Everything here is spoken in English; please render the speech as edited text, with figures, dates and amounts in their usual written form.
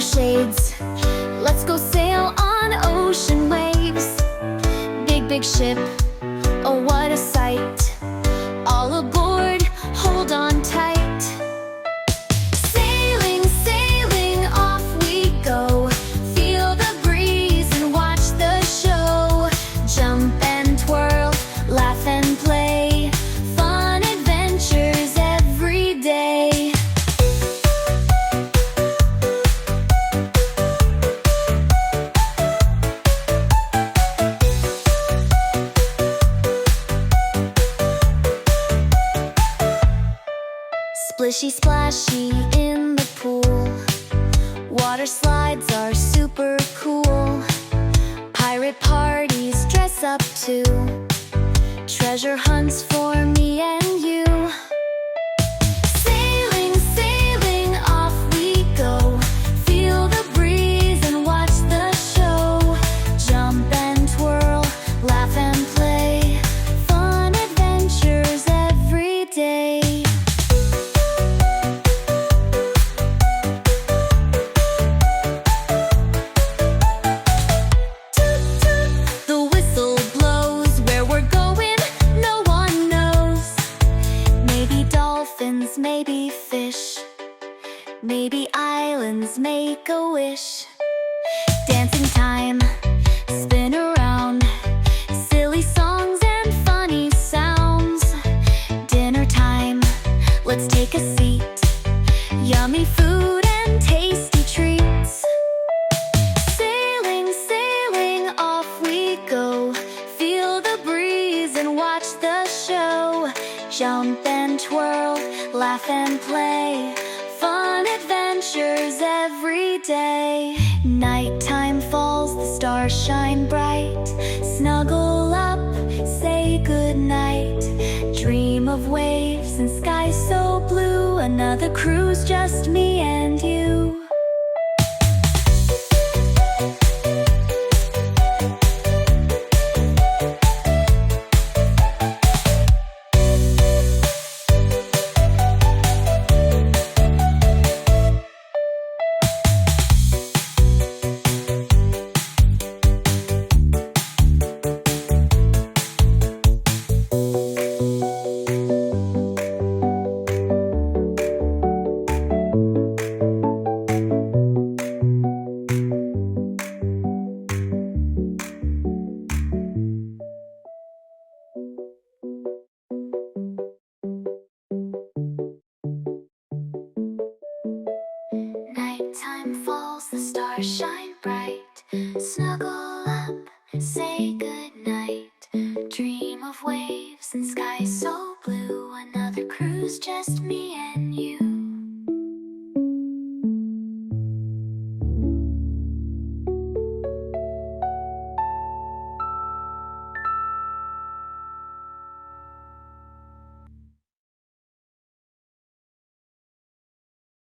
your shades. Let's go sail on ocean waves. Big, big ship, oh what a sight. All aboard, hold on tight. Sailing, sailing, off we go. Feel the breeze and watch the show. Jump and twirl, laugh and play. Fun adventures every day. Splishy splashy in the pool. Water slides are super cool. Pirate parties dress up too. Treasure hunts for me and you. Sailing, sailing, off we go. Feel the breeze and watch the show. Jump and twirl, laugh and play. Fun adventures every day. Dolphins, maybe fish, maybe islands, make a wish. Dancing time, spin around. Silly songs and funny sounds. Dinner time, let's take a seat. Yummy food and tasty treats. Sailing, sailing, off we go. Feel the breeze and watch the show. Jump and twirl, laugh and play. Fun adventures every day. Nighttime falls, the stars shine bright. Snuggle up, say goodnight. Dream of waves and skies so blue. Another cruise, just me and you. Nighttime falls, the stars shine bright. Snuggle up, say goodnight. Dream of waves and skies so blue. Another cruise, just me and